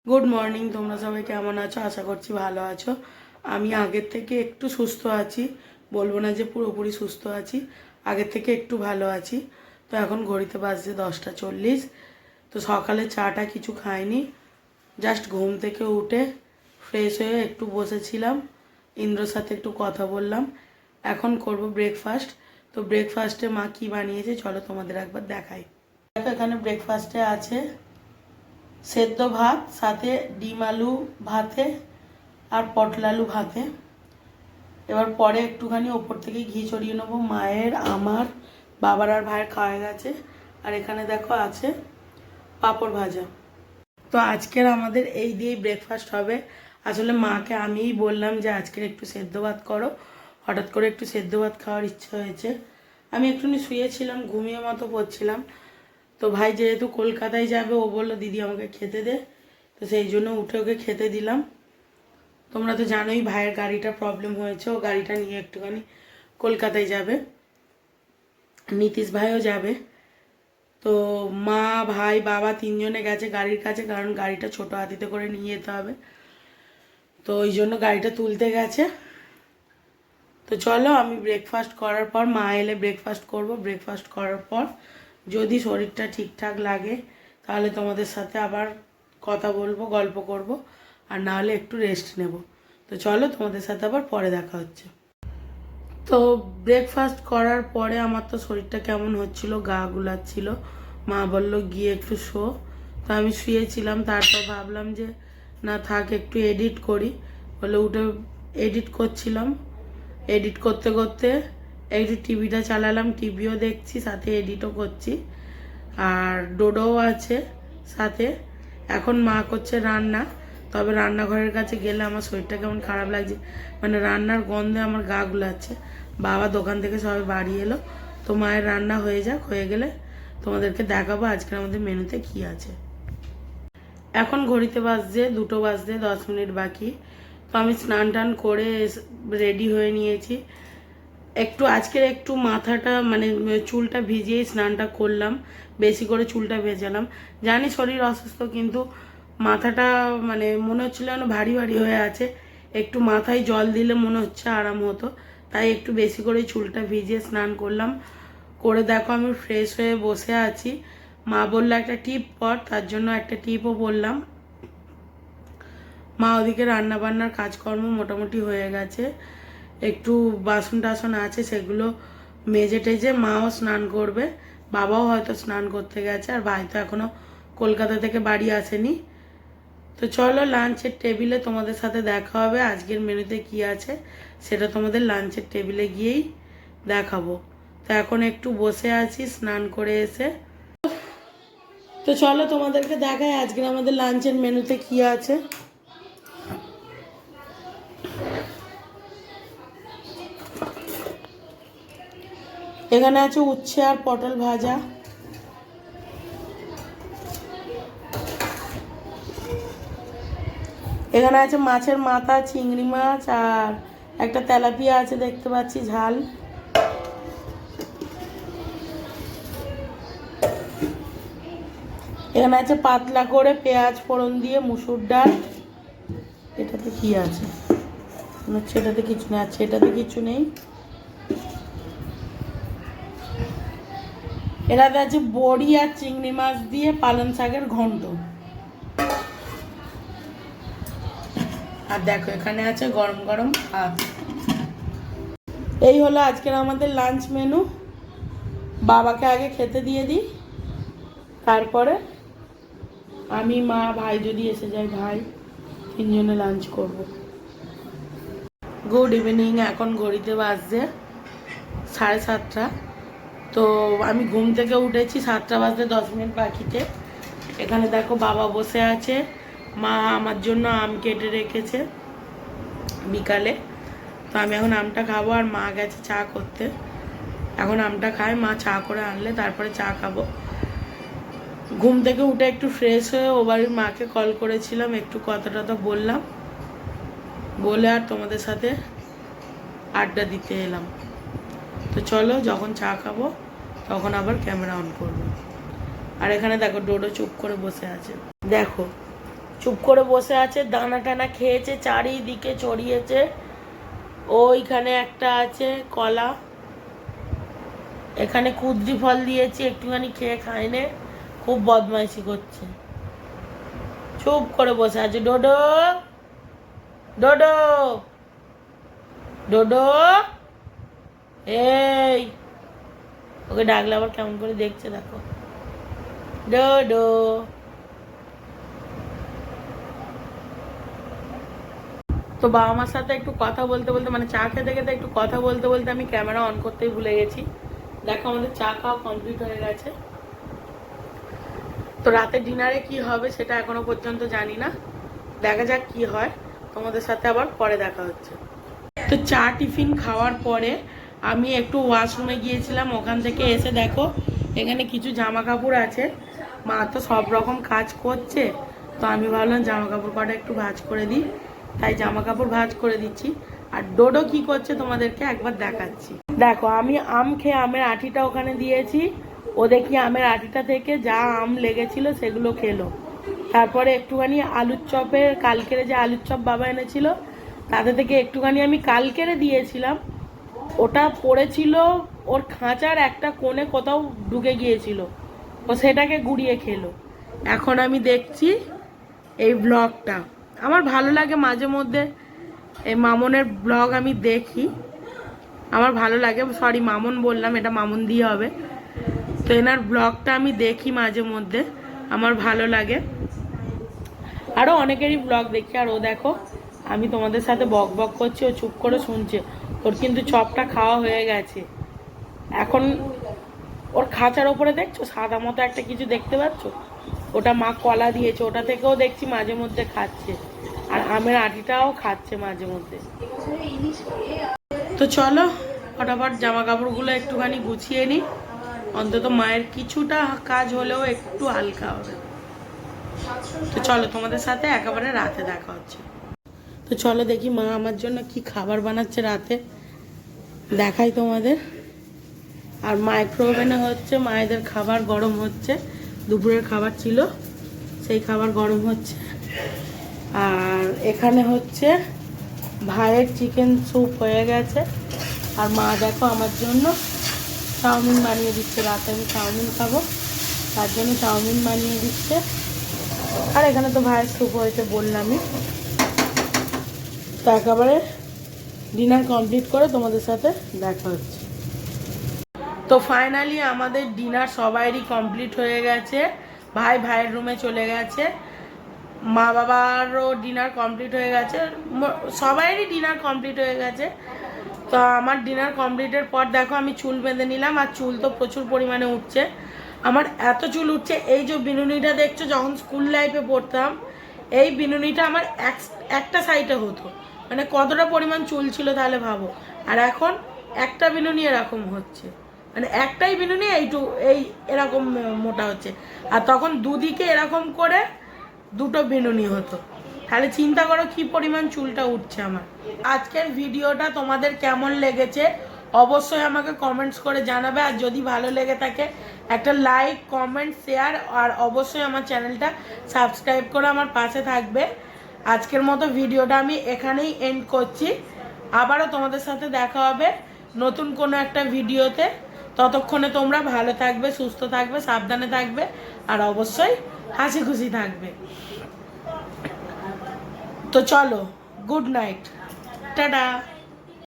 Good morning. তোমরা সবাই কেমন আছো? আশা করছি ভালো আছো। আমি আগের থেকে একটু সুস্থ আছি, বলবো না যে পুরোপুরি সুস্থ আছি, আগের থেকে একটু ভালো আছি। তো এখন ঘড়িতে বাজছে 10টা 40। তো সকালে চাটা কিছু খাইনি, জাস্ট ঘুম থেকে উঠে ফ্রেশ হয়ে একটু বসেছিলাম, ইন্দ্রর সাথে একটু কথা বললাম। এখন করব ব্রেকফাস্ট। তো ব্রেকফাস্টে মা কি বানিয়েছে চলো তোমাদের একবার দেখাই। দেখো এখানে ব্রেকফাস্টে আছে সেদ্ধ ভাত, সাথে ডিম আলু ভাতে আর পটল আলু ভাতে। এবার পরে একটুখানি ওপর থেকে ঘি ছড়িয়ে নেবো। মায়ের, আমার, বাবার আর ভাইয়ের খাওয়া গেছে। আর এখানে দেখো আছে পাঁপড় ভাজা। তো আজকের আমাদের এই দিয়েই ব্রেকফাস্ট হবে। আসলে মাকে আমিই বললাম যে আজকের একটু সেদ্ধ ভাত করো, হঠাৎ করে একটু সেদ্ধ ভাত খাওয়ার ইচ্ছা হয়েছে। আমি একটুখানি শুয়েছিলাম, ঘুমিয়ে মতো পড়ছিলাম। তো ভাই যেহেতু কলকাতায় যাবে, ও বললো দিদি আমাকে খেতে দে। তো সেই জন্য উঠে ওকে খেতে দিলাম। তোমরা তো জানোই ভাইয়ের গাড়িটা প্রবলেম হয়েছে, ও গাড়িটা নিয়ে একটুখানি কলকাতায় যাবে, নীতিশ ভাইও যাবে। তো মা, ভাই, বাবা তিনজনে গেছে গাড়ির কাছে, কারণ গাড়িটা ছোট হাতিতে করে নিয়ে যেতে হবে। তো ওই জন্য গাড়িটা তুলতে গেছে। তো চলো, আমি ব্রেকফাস্ট করার পর, মা এলে ব্রেকফাস্ট করব। ব্রেকফাস্ট করার পর যদি শরীরটা ঠিকঠাক লাগে তাহলে তোমাদের সাথে আবার কথা বলবো, গল্প করব। আর না হলে একটু রেস্ট নেব। তো চলো, তোমাদের সাথে আবার পরে দেখা হচ্ছে। তো ব্রেকফাস্ট করার পরে আমার তো শরীরটা কেমন হচ্ছিল, গা গুলাচ্ছিল। মা বললো গিয়ে একটু শো। তো আমি শুয়েছিলাম, তারপর ভাবলাম যে না থাক, একটু এডিট করি বলে উঠে এডিট করছিলাম। এডিট করতে করতে একটু টিভিটা চালালাম, টিভিও দেখছি, সাথে এডিটও করছি। আর ডোডোও আছে সাথে। এখন মা করছে রান্না। তবে রান্নাঘরের কাছে গেলে আমার শরীরটা কেমন খারাপ লাগছে, মানে রান্নার গন্ধে আমার গা গুলাচ্ছে। বাবা দোকান থেকে সবাই বাড়ি এলো। তো মায়ের রান্না হয়ে যাক, হয়ে গেলে তোমাদেরকে দেখাবো আজকের আমাদের মেনুতে কি আছে। এখন ঘড়িতে বাজছে 2 বাজতে 10 মিনিট বাকি। তো আমি স্নান টান করে রেডি হয়ে নিয়েছি। আজকের একটু মাথাটা মানে চুলটা ভিজিয়েই স্নানটা করলাম, বেশি করে চুলটা ভেজালাম। জানি শরীর অসুস্থ, কিন্তু মাথাটা মানে মনে হচ্ছিল যেন ভারী ভারী হয়ে আছে। একটু মাথায় জল দিলে মনে হচ্ছে আরাম হতো, তাই একটু বেশি করে চুলটা ভিজিয়ে স্নান করলাম। করে দেখো আমি ফ্রেশ হয়ে বসে আছি। মা বললো একটা টিপ পর, তার জন্য একটা টিপও বললাম। মা ওদিকে রান্না বান্নার কাজকর্ম মোটামুটি হয়ে গেছে। একটু বাসন টাসন আছে, সেগুলো মেজে টেজে মাও স্নান করবে, বাবাও হয়তো স্নান করতে গেছে, আর ভাই তো এখনও কলকাতা থেকে বাড়ি আসেনি। তো চলো, লাঞ্চের টেবিলে তোমাদের সাথে দেখা হবে। আজকের মেনুতে কি আছে সেটা তোমাদের লাঞ্চের টেবিলে গিয়েই দেখাবো। তো এখন একটু বসে আছি স্নান করে এসে। তো চলো তোমাদেরকে দেখাই আজকের আমাদের লাঞ্চের মেনুতে কি আছে। এখানে আছে উচ্ছে আর পটল ভাজা। এখানে আছে মাছের মাথা, চিংড়ি মাছ, আর একটা তেলাপিয়া আছে দেখতে পাচ্ছি ঝাল। এখানে আছে পাতলা করে পেঁয়াজ ফোড়ন দিয়ে মুসুর ডাল। এটাতে কি আছে মনে হচ্ছে এটাতে কিছু নেই, আছে এটাতে কিছু নেই। এটাতে আছে বড়ি আর চিংড়ি মাছ দিয়ে পালং শাকের ঘন্ট। আর দেখো এখানে আছে গরম গরম ভাত। এই হলো আজকের আমাদের লাঞ্চ মেনু। বাবাকে আগে খেতে দিয়ে দিই, তারপরে আমি, মা, ভাই যদি এসে যায়, ভাই, তিনজনে লাঞ্চ করব। Good evening. এখন ঘড়িতে বাজছে 7:30। তো আমি ঘুম থেকে উঠেছি 7টা বাজতে 10 মিনিট বাকিতে। এখানে দেখো বাবা বসে আছে, মা আমার জন্য আম কেটে রেখেছে বিকালে। তো আমি এখন আমটা খাবো, আর মা গেছে চা করতে। এখন আমটা খাই, মা চা করে আনলে তারপরে চা খাবো। ঘুম থেকে উঠে একটু ফ্রেশ হয়ে ও বাড়ির মাকে কল করেছিলাম, একটু কথা টথা বললাম, বলে আর তোমাদের সাথে আড্ডা দিতে এলাম। তো চলো, যখন চা খাবো তখন আবার ক্যামেরা অন করবো। আর এখানে দেখো ডোডো চুপ করে বসে আছে। দেখো চুপ করে বসে আছে, দানা টানা খেয়েছে, চারিদিকে ছড়িয়েছে। ওইখানে একটা আছে কলা, এখানে কুদ্রি ফল দিয়েছি, একটুখানি খেয়ে খায়নে, খুব বদমাইশি করছে, চুপ করে বসে আছে। ডোডো ডোডো ডোডো, এই ওকে ডাকলে আবার কেমন করে দেখছে দেখো। ডোডো। তো বাবা মার সাথে একটু কথা বলতে বলতে, মানে চা খেতে খেতে একটু কথা বলতে বলতে আমি ক্যামেরা অন করতেই ভুলে গেছি। দেখো আমাদের চা খাওয়া কমপ্লিট হয়ে গেছে। তো রাতে ডিনারে কি হবে সেটা এখনো পর্যন্ত জানি না, দেখা যাক কি হয়, তোমাদের সাথে আবার পরে দেখা হচ্ছে। তো চা টিফিন খাওয়ার পরে আমি একটু ওয়াশরুমে গিয়েছিলাম, ওখান থেকে এসে দেখো এখানে কিছু জামা কাপড় আছে। মা তো সব রকম কাজ করছে, তো আমি ভাবলাম জামা কাপড় কটা একটু ভাঁজ করে দিই, তাই জামা কাপড় ভাঁজ করে দিচ্ছি। আর ডোডো কি করছে তোমাদেরকে একবার দেখাচ্ছি। দেখো আমি আম খেয়ে আমের আটিটা ওখানে দিয়েছি, ও দেখি আমের আটিটা থেকে যা আম লেগেছিল সেগুলো খেলো। তারপরে একটুখানি আলুর চপের, কালকের যে আলুর চপ বাবা এনেছিল তাতে থেকে একটুখানি আমি কালকেরে দিয়েছিলাম, ওটা পড়েছিল ওর খাঁচার একটা কোণে কোথাও ঢুকে গিয়েছিল, ও সেটাকে গুড়িয়ে খেলো। এখন আমি দেখছি এই ব্লগটা, আমার ভালো লাগে মাঝে মধ্যে এই মামনের ব্লগ আমি দেখি, আমার ভালো লাগে, সরি মামন বললাম, এটা মামন দিয়ে হবে। তো এনার ব্লগটা আমি দেখি মাঝে মধ্যে, আমার ভালো লাগে, আরও অনেকেরই ব্লগ দেখি। আর ও দেখো আমি তোমাদের সাথে বক বক করছি, ও চুপ করে শুনছে। ওর কিন্তু চপটা খাওয়া হয়ে গেছে। এখন ওর খাঁচার ওপরে দেখছো সাদা মতো একটা কিছু দেখতে পাচ্ছ, ওটা মা কলা দিয়েছে, ওটা থেকেও দেখছি মাঝে মধ্যে খাচ্ছে, আর আমের আটিটাও খাচ্ছে মাঝে মধ্যে। তো চলো ফটাফট জামা কাপড়গুলো একটুখানি গুছিয়ে নিই, অন্তত মায়ের কিছুটা কাজ হলেও একটু হালকা হবে। তো চলো তোমাদের সাথে একেবারে রাতে দেখা হচ্ছে। তো চলো দেখি মা আমার জন্য কি খাবার বানাচ্ছে রাতে, দেখাই তোমাদের। আর মাইক্রো ওভেনে হচ্ছে মায়েদের খাবার গরম হচ্ছে, দুপুরের খাবার ছিল সেই খাবার গরম হচ্ছে। আর এখানে হচ্ছে ভাইয়ের চিকেন স্যুপ হয়ে গেছে, আর মা দেখো আমার জন্য চাউমিন বানিয়ে দিচ্ছে, রাতে আমি চাউমিন খাবো তার জন্য চাউমিন বানিয়ে দিচ্ছে। আর এখানে তো ভাইয়ের স্যুপ হয়েছে বললামই। তো একেবারে ডিনার কমপ্লিট করে তোমাদের সাথে দেখা হচ্ছে। তো ফাইনালি আমাদের ডিনার সবাইরই কমপ্লিট হয়ে গেছে, ভাইয়ের রুমে চলে গেছে, মা বাবারও ডিনার কমপ্লিট হয়ে গেছে, সবাইরই ডিনার কমপ্লিট হয়ে গেছে। তো আমার ডিনার কমপ্লিটের পর দেখো আমি চুল বেঁধে নিলাম, আর চুল তো প্রচুর পরিমাণে উঠছে, আমার এত চুল উঠছে। এই যে বিনুনিটা দেখছো, যখন স্কুল লাইফে পড়তাম এই বিনুনিটা আমার একটা সাইডে হতো, মানে কতটা পরিমাণ চুল ছিল তাহলে ভাবো। আর এখন একটা বিনুনি এরকম হচ্ছে, মানে একটাই বিনুনি এই এরকম মোটা হচ্ছে, আর তখন দুদিকে এরকম করে দুটো বিনুনি হতো, তাহলে চিন্তা করো কি পরিমাণ চুলটা উঠছে আমার। আজকের ভিডিওটা তোমাদের কেমন লেগেছে অবশ্যই আমাকে কমেন্টস করে জানাবে, আর যদি ভালো লেগে থাকে একটা লাইক কমেন্ট শেয়ার, আর অবশ্যই আমার চ্যানেলটা সাবস্ক্রাইব করে আমার পাশে থাকবে। আজকের মতো ভিডিওটা আমি এখানেই এন্ড করছি, আবারও তোমাদের সাথে দেখা হবে নতুন কোনো একটা ভিডিওতে। ততক্ষণে তোমরা ভালো থাকবে, সুস্থ থাকবে, সাবধানে থাকবে, আর অবশ্যই হাসি খুশি থাকবে। তো চলো, গুড নাইট, টাটা।